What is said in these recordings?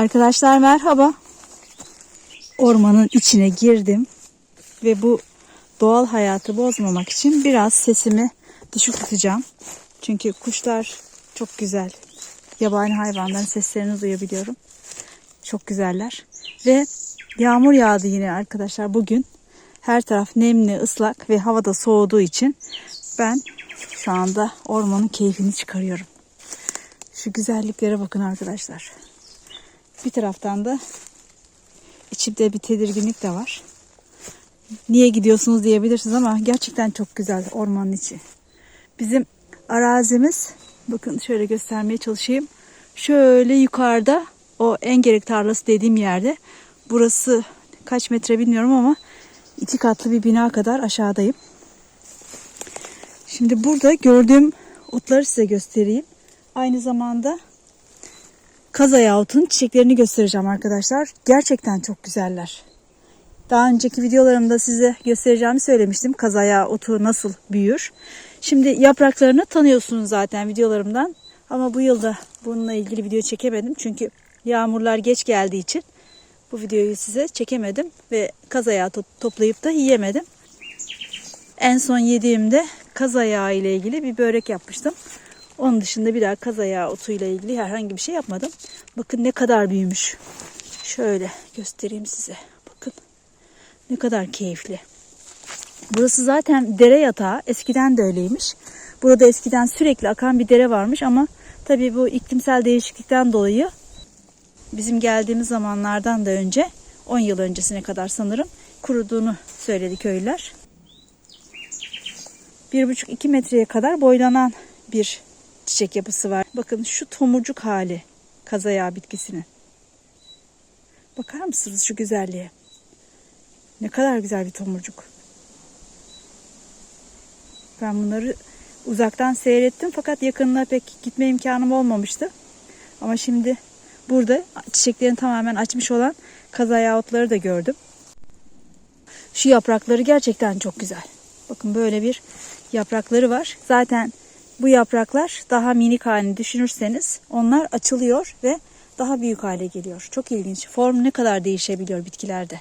Arkadaşlar merhaba. Ormanın içine girdim ve bu doğal hayatı bozmamak için biraz sesimi düşük tutacağım. Çünkü kuşlar çok güzel. Yabani hayvanların seslerini duyabiliyorum. Çok güzeller. Ve yağmur yağdı yine arkadaşlar bugün. Her taraf nemli, ıslak ve havada soğuduğu için ben şu anda ormanın keyfini çıkarıyorum. Şu güzelliklere bakın arkadaşlar. Bir taraftan da içimde bir tedirginlik de var. Niye gidiyorsunuz diyebilirsiniz ama gerçekten çok güzel ormanın içi. Bizim arazimiz, bakın şöyle göstermeye çalışayım. Şöyle yukarıda o engerek tarlası dediğim yerde. Burası kaç metre bilmiyorum ama 2 katlı bir bina kadar aşağıdayım. Şimdi burada gördüğüm otları size göstereyim. Aynı zamanda kaz ayağı otunun çiçeklerini göstereceğim arkadaşlar. Gerçekten çok güzeller. Daha önceki videolarımda size göstereceğimi söylemiştim. Kaz ayağı otu nasıl büyür. Şimdi yapraklarını tanıyorsunuz zaten videolarımdan. Ama bu yılda bununla ilgili video çekemedim. Çünkü yağmurlar geç geldiği için bu videoyu size çekemedim. Ve kaz ayağı toplayıp da yiyemedim. En son yediğimde kaz ayağı ile ilgili bir börek yapmıştım. Onun dışında bir daha kaz ayağı otuyla ilgili herhangi bir şey yapmadım. Bakın ne kadar büyümüş. Şöyle göstereyim size. Bakın ne kadar keyifli. Burası zaten dere yatağı. Eskiden de öyleymiş. Burada eskiden sürekli akan bir dere varmış ama tabii bu iklimsel değişiklikten dolayı bizim geldiğimiz zamanlardan da önce 10 yıl öncesine kadar sanırım kuruduğunu söyledi köylüler. 1,5-2 metreye kadar boylanan bir çiçek yapısı var. Bakın şu tomurcuk hali kaz ayağı bitkisinin. Bakar mısınız şu güzelliğe? Ne kadar güzel bir tomurcuk. Ben bunları uzaktan seyrettim fakat yakınına pek gitme imkanım olmamıştı. Ama şimdi burada çiçeklerini tamamen açmış olan kaz ayağı otları da gördüm. Şu yaprakları gerçekten çok güzel. Bakın böyle bir yaprakları var. Zaten bu yapraklar daha minik halini düşünürseniz onlar açılıyor ve daha büyük hale geliyor. Çok ilginç. Form ne kadar değişebiliyor bitkilerde.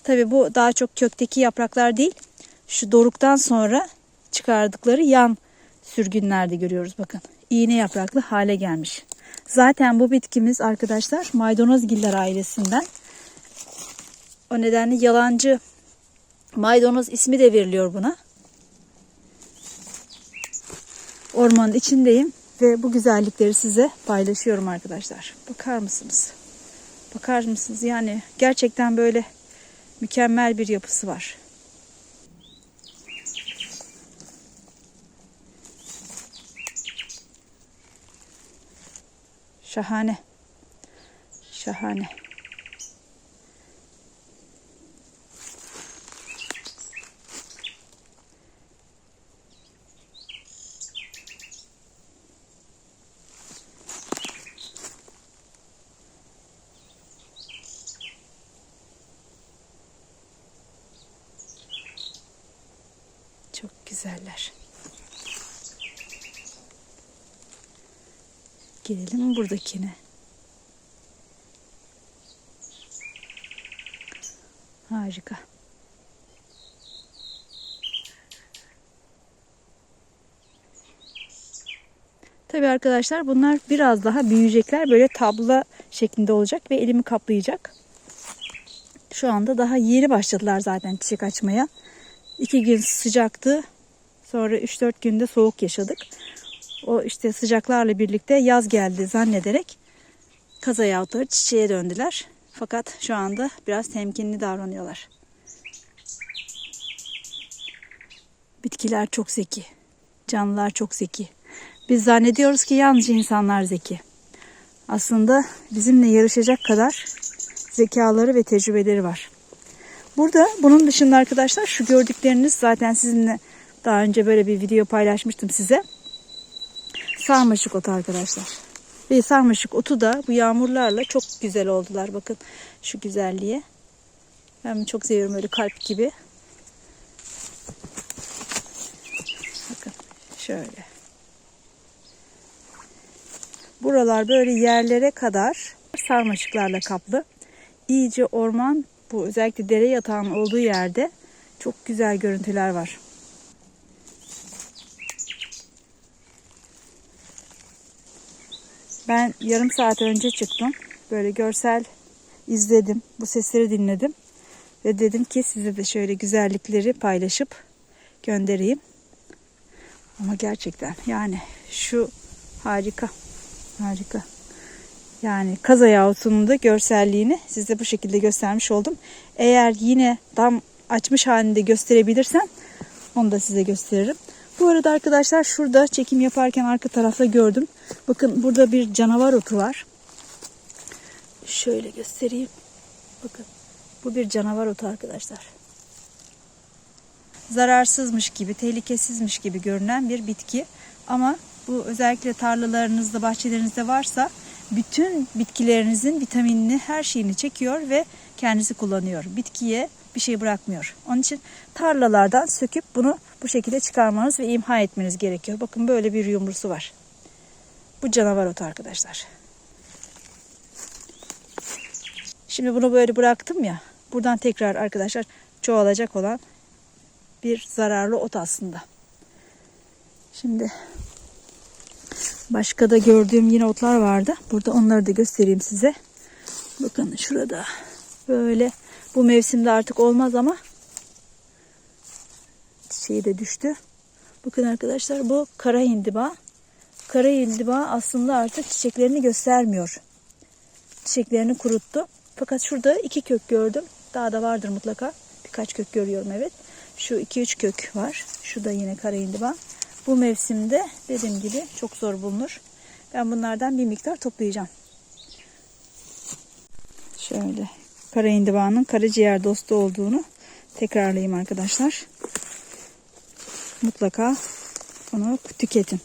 Tabii bu daha çok kökteki yapraklar değil. Şu doruktan sonra çıkardıkları yan sürgünlerde görüyoruz bakın. İğne yapraklı hale gelmiş. Zaten bu bitkimiz arkadaşlar maydanozgiller ailesinden. O nedenle yalancı maydanoz ismi de veriliyor buna. Ormanın içindeyim ve bu güzellikleri size paylaşıyorum arkadaşlar. Bakar mısınız? Bakar mısınız? Yani gerçekten böyle mükemmel bir yapısı var. Şahane. Şahane. Çok güzeller. Gelelim buradakine. Harika. Tabii arkadaşlar bunlar biraz daha büyüyecekler. Böyle tabla şeklinde olacak ve elimi kaplayacak. Şu anda daha yeni başladılar zaten çiçek açmaya. 2 gün sıcaktı. Sonra 3-4 günde soğuk yaşadık. O işte sıcaklarla birlikte yaz geldi zannederek kaz ayağı otları çiçeğe döndüler. Fakat şu anda biraz temkinli davranıyorlar. Bitkiler çok zeki. Canlılar çok zeki. Biz zannediyoruz ki yalnızca insanlar zeki. Aslında bizimle yarışacak kadar zekaları ve tecrübeleri var. Burada bunun dışında arkadaşlar şu gördükleriniz zaten sizinle daha önce böyle bir video paylaşmıştım size. Sarmaşık otu arkadaşlar. Ve sarmaşık otu da bu yağmurlarla çok güzel oldular. Bakın şu güzelliğe. Ben çok seviyorum öyle kalp gibi. Bakın şöyle. Buralar böyle yerlere kadar sarmaşıklarla kaplı. İyice orman, bu özellikle dere yatağının olduğu yerde çok güzel görüntüler var. Ben yarım saat önce çıktım. Böyle görsel izledim. Bu sesleri dinledim. Ve dedim ki size de şöyle güzellikleri paylaşıp göndereyim. Ama gerçekten yani şu harika. Harika. Yani Kazayağı Otu'nun da görselliğini size bu şekilde göstermiş oldum. Eğer yine tam açmış halinde gösterebilirsem onu da size gösteririm. Bu arada arkadaşlar şurada çekim yaparken arka tarafta gördüm. Bakın burada bir canavar otu var. Şöyle göstereyim. Bakın bu bir canavar otu arkadaşlar. Zararsızmış gibi, tehlikesizmiş gibi görünen bir bitki. Ama bu özellikle tarlalarınızda, bahçelerinizde varsa bütün bitkilerinizin vitaminini, her şeyini çekiyor ve kendisi kullanıyor. Bitkiye bir şey bırakmıyor. Onun için tarlalardan söküp bunu bu şekilde çıkarmanız ve imha etmeniz gerekiyor. Bakın böyle bir yumrusu var. Bu canavar otu arkadaşlar. Şimdi bunu böyle bıraktım ya. Buradan tekrar arkadaşlar çoğalacak olan bir zararlı ot aslında. Şimdi başka da gördüğüm yine otlar vardı. Burada onları da göstereyim size. Bakın şurada böyle, bu mevsimde artık olmaz ama çiçeği de düştü. Bakın arkadaşlar bu kara hindiba. Kara hindiba aslında artık çiçeklerini göstermiyor. Çiçeklerini kuruttu. Fakat şurada 2 kök gördüm. Daha da vardır mutlaka. Birkaç kök görüyorum, evet. Şu 2-3 kök var. Şu da yine kara hindiba. Bu mevsimde dediğim gibi çok zor bulunur. Ben bunlardan bir miktar toplayacağım. Şöyle kara hindibanın karaciğer dostu olduğunu tekrarlayayım arkadaşlar. Mutlaka onu tüketin.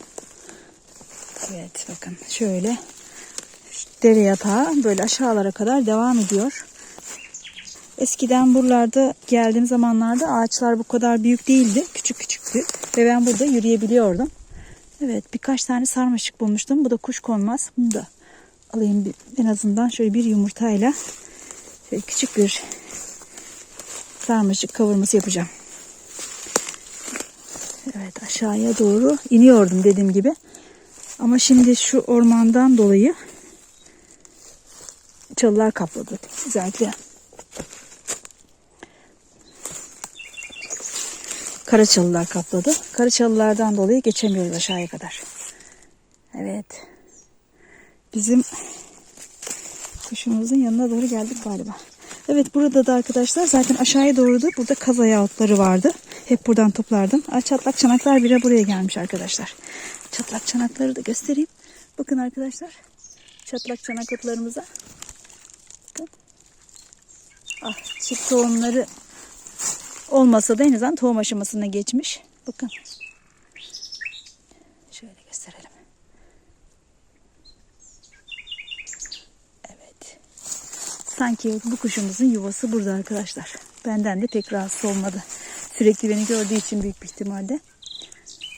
Evet bakın şöyle dere yatağı böyle aşağılara kadar devam ediyor. Eskiden buralarda geldiğim zamanlarda ağaçlar bu kadar büyük değildi. Küçük küçüktü. Ve ben burada yürüyebiliyordum. Evet, birkaç tane sarmaşık bulmuştum. Bu da kuşkonmaz. Bunu da alayım en azından şöyle bir yumurtayla. Şöyle küçük bir sarmaşık kavurması yapacağım. Evet, aşağıya doğru iniyordum dediğim gibi. Ama şimdi şu ormandan dolayı çalılar kapladı. Özellikle karaçalılar kapladı. Karaçalılardan dolayı geçemiyoruz aşağıya kadar. Evet. Bizim kuşumuzun yanına doğru geldik galiba. Evet, burada da arkadaşlar zaten aşağıya doğru da burada kazayağı otları vardı. Hep buradan toplardım. Çatlak çanaklar bile buraya gelmiş arkadaşlar. Çatlak çanakları da göstereyim. Bakın arkadaşlar. Çatlak çanak otlarımıza. Bakın. Çift tohumları olmasa da en azından tohum aşamasına geçmiş. Bakın. Şöyle gösterelim. Evet. Sanki bu kuşumuzun yuvası burada arkadaşlar. Benden de pek rahatsız olmadı. Sürekli beni gördüğü için büyük bir ihtimalle.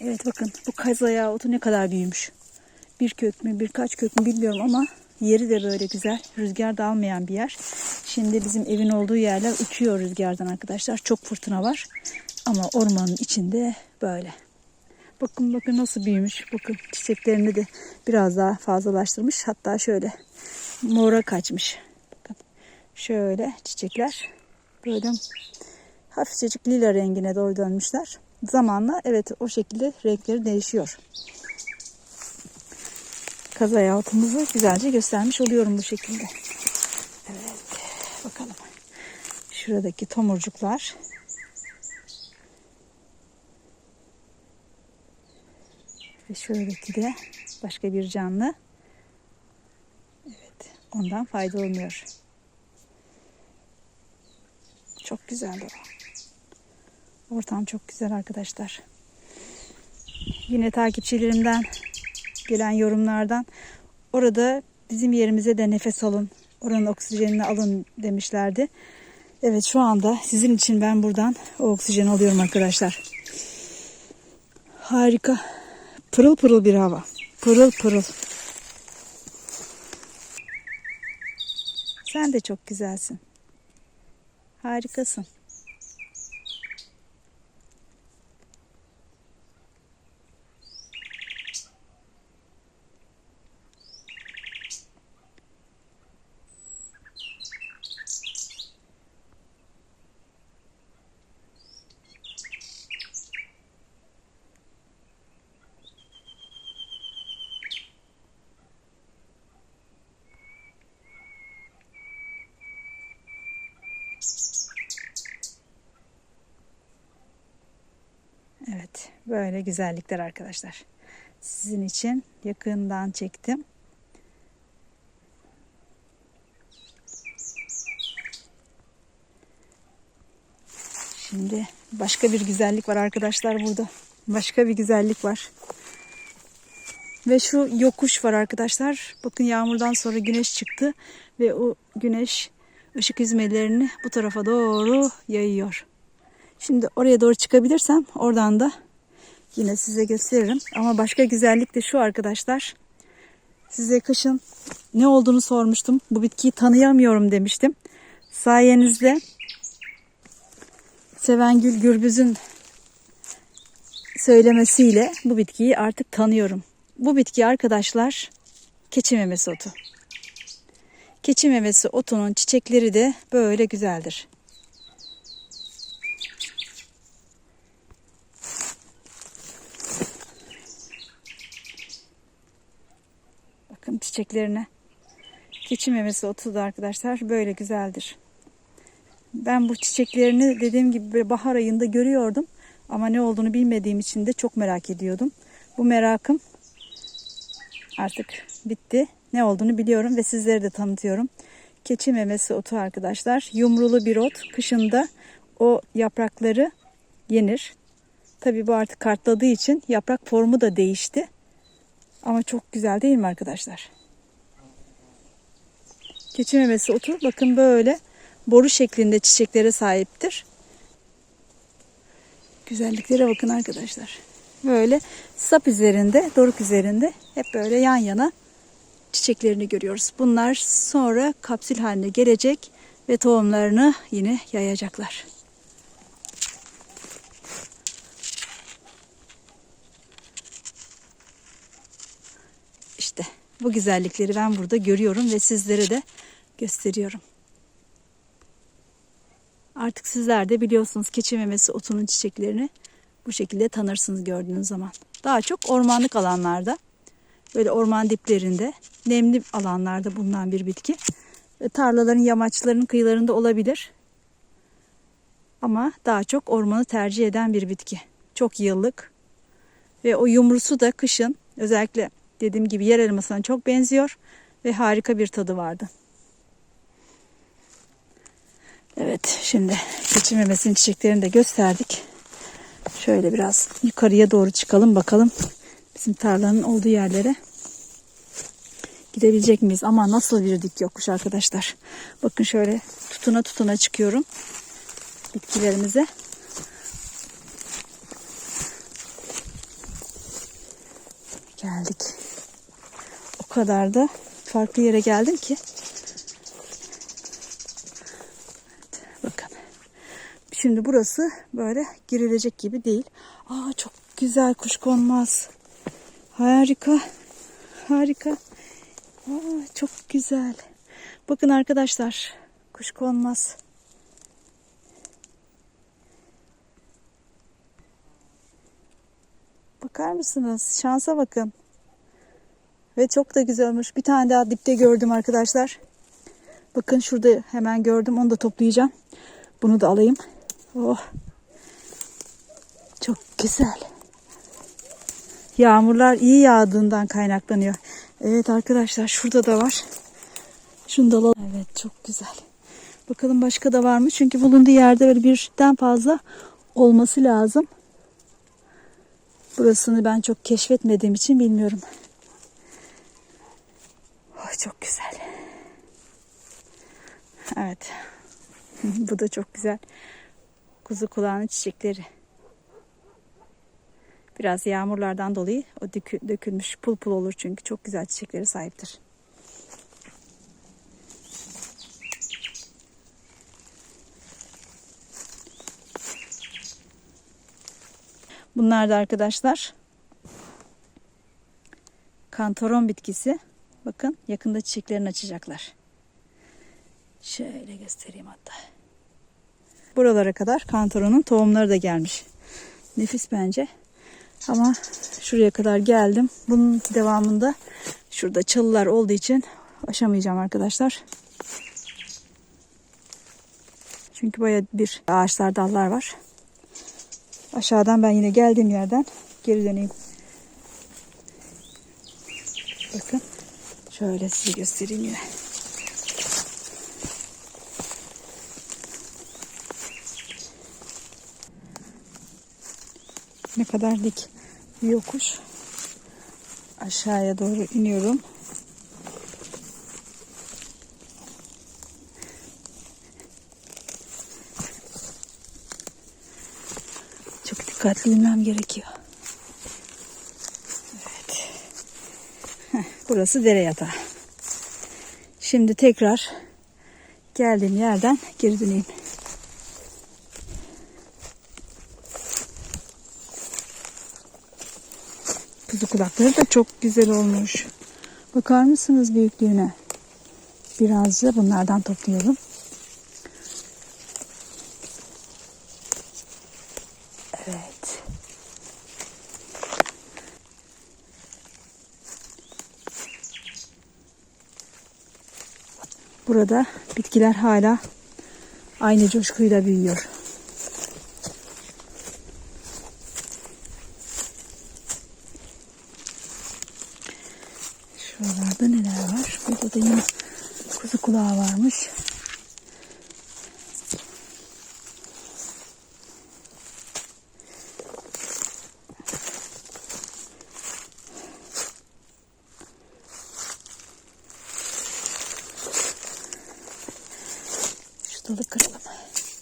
Evet bakın bu kazayağı otu ne kadar büyümüş. Bir kök mü birkaç kök mü bilmiyorum ama yeri de böyle güzel. Rüzgar da almayan bir yer. Şimdi bizim evin olduğu yerler uçuyor rüzgardan arkadaşlar. Çok fırtına var. Ama ormanın içinde böyle. Bakın bakın nasıl büyümüş. Bakın çiçeklerini de biraz daha fazlalaştırmış. Hatta şöyle mora kaçmış. Bakın şöyle çiçekler böyle hafifçecik lila rengine doğru dönmüşler. Zamanla evet o şekilde renkleri değişiyor. Kazayağı otumuzu güzelce göstermiş oluyorum bu şekilde. Evet bakalım. Şuradaki tomurcuklar. Ve şuradaki de başka bir canlı. Evet, ondan faydalanıyor. Çok güzel o. Ortam çok güzel arkadaşlar. Yine takipçilerimden gelen yorumlardan orada bizim yerimize de nefes alın, oranın oksijenini alın demişlerdi. Evet şu anda sizin için ben buradan o oksijeni alıyorum arkadaşlar. Harika. Pırıl pırıl bir hava. Pırıl pırıl. Sen de çok güzelsin. Harikasın. Evet, böyle güzellikler arkadaşlar. Sizin için yakından çektim. Şimdi başka bir güzellik var arkadaşlar burada. Başka bir güzellik var. Ve şu yokuş var arkadaşlar. Bakın yağmurdan sonra güneş çıktı. Ve o güneş ışık hüzmelerini bu tarafa doğru yayıyor. Şimdi oraya doğru çıkabilirsem oradan da yine size gösteririm. Ama başka güzellik de şu arkadaşlar. Size kışın ne olduğunu sormuştum. Bu bitkiyi tanıyamıyorum demiştim. Sayenizde Sevengül Gürbüz'ün söylemesiyle bu bitkiyi artık tanıyorum. Bu bitki arkadaşlar keçi memesi otu. Keçi memesi otunun çiçekleri de böyle güzeldir. Bakın çiçeklerine. Keçi memesi otu da arkadaşlar böyle güzeldir. Ben bu çiçeklerini dediğim gibi bahar ayında görüyordum. Ama ne olduğunu bilmediğim için de çok merak ediyordum. Bu merakım artık bitti. Ne olduğunu biliyorum ve sizlere de tanıtıyorum. Keçi memesi otu arkadaşlar. Yumrulu bir ot. Kışında o yaprakları yenir. Tabii bu artık kartladığı için yaprak formu da değişti. Ama çok güzel değil mi arkadaşlar? Keçi memesi otu bakın böyle boru şeklinde çiçeklere sahiptir. Güzelliklere bakın arkadaşlar. Böyle sap üzerinde, doruk üzerinde hep böyle yan yana çiçeklerini görüyoruz. Bunlar sonra kapsül haline gelecek ve tohumlarını yine yayacaklar. İşte bu güzellikleri ben burada görüyorum ve sizlere de gösteriyorum. Artık sizler de biliyorsunuz keçi memesi otunun çiçeklerini bu şekilde tanırsınız gördüğünüz zaman. Daha çok ormanlık alanlarda, böyle orman diplerinde, nemli alanlarda bulunan bir bitki. Tarlaların, yamaçların kıyılarında olabilir. Ama daha çok ormanı tercih eden bir bitki. Çok yıllık. Ve o yumrusu da kışın özellikle dediğim gibi yer elmasına çok benziyor. Ve harika bir tadı vardı. Evet, şimdi keçi memesinin çiçeklerini de gösterdik. Şöyle biraz yukarıya doğru çıkalım bakalım. Bizim tarlanın olduğu yerlere gidebilecek miyiz? Ama nasıl bir dik yokuş arkadaşlar. Bakın şöyle tutuna tutuna çıkıyorum bitkilerimize. Geldik. O kadar da farklı yere geldim ki. Evet, bakın. Şimdi burası böyle girilecek gibi değil. Aa, çok güzel kuşkonmaz. Harika. Harika. Aa, çok güzel. Bakın arkadaşlar. Kuşkonmaz. Bakar mısınız? Şansa bakın. Ve çok da güzel olmuş. Bir tane daha dipte gördüm arkadaşlar. Bakın şurada hemen gördüm. Onu da toplayacağım. Bunu da alayım. Oh. Çok güzel. Yağmurlar iyi yağdığından kaynaklanıyor. Evet arkadaşlar şurada da var. Şunu da alalım. Evet çok güzel. Bakalım başka da var mı? Çünkü bulunduğu yerde böyle birden fazla olması lazım. Burasını ben çok keşfetmediğim için bilmiyorum. Oh, çok güzel. Evet. Bu da çok güzel. Kuzu kulağının çiçekleri. Biraz yağmurlardan dolayı o dökülmüş pul pul olur çünkü çok güzel çiçeklere sahiptir. Bunlar da arkadaşlar kantaron bitkisi. Bakın yakında çiçeklerini açacaklar. Şöyle göstereyim hatta. Buralara kadar kantaronun tohumları da gelmiş. Nefis bence. Ama şuraya kadar geldim. Bunun devamında şurada çalılar olduğu için aşamayacağım arkadaşlar. Çünkü bayağı bir ağaçlar, dallar var. Aşağıdan ben yine geldiğim yerden geri döneyim. Bakın. Şöyle size göstereyim yine. Ne kadar dik bir yokuş. Aşağıya doğru iniyorum. Çok dikkatli inmem gerekiyor. Evet. Burası dere yatağı. Şimdi tekrar geldiğim yerden geri döneyim. Kuzu kulakları da çok güzel olmuş. Bakar mısınız büyüklüğüne? Birazcık bunlardan topluyorum. Evet. Burada bitkiler hala aynı coşkuyla büyüyor. Şuralarda neler var? Burada da yine kuzu kulağı varmış. Şu dalı kıralım.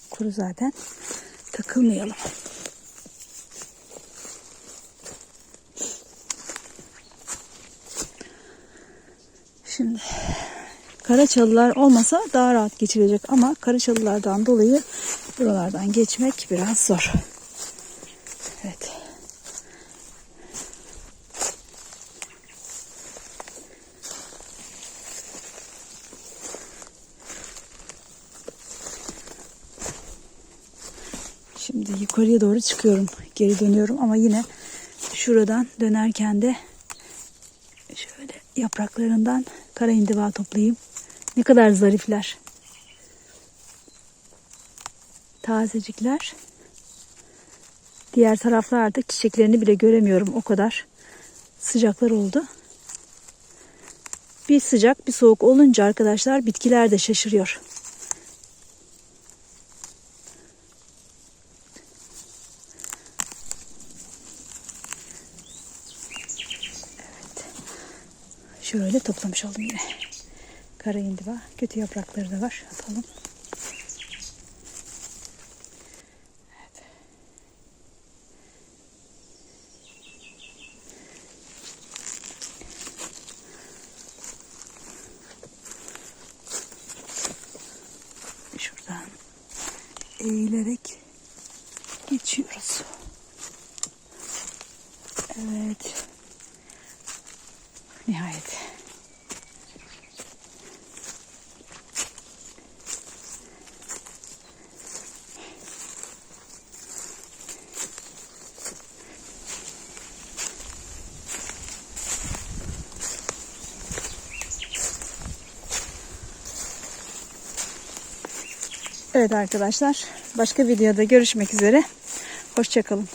Kuru zaten. Takılmayalım. Şimdi karaçalılar olmasa daha rahat geçilecek ama karaçalılardan dolayı buralardan geçmek biraz zor. Evet. Şimdi yukarıya doğru çıkıyorum. Geri dönüyorum ama yine şuradan dönerken de şöyle yapraklarından kara hindiba toplayayım. Ne kadar zarifler. Tazecikler. Diğer taraflar artık çiçeklerini bile göremiyorum. O kadar sıcaklar oldu. Bir sıcak bir soğuk olunca arkadaşlar bitkiler de şaşırıyor. Evet. Şöyle toplamış oldum yine. Kara hindiba. Kötü yaprakları da var. Atalım. Şuradan eğilerek geçiyoruz. Evet. Nihayet. Evet arkadaşlar, başka videoda görüşmek üzere. Hoşça kalın.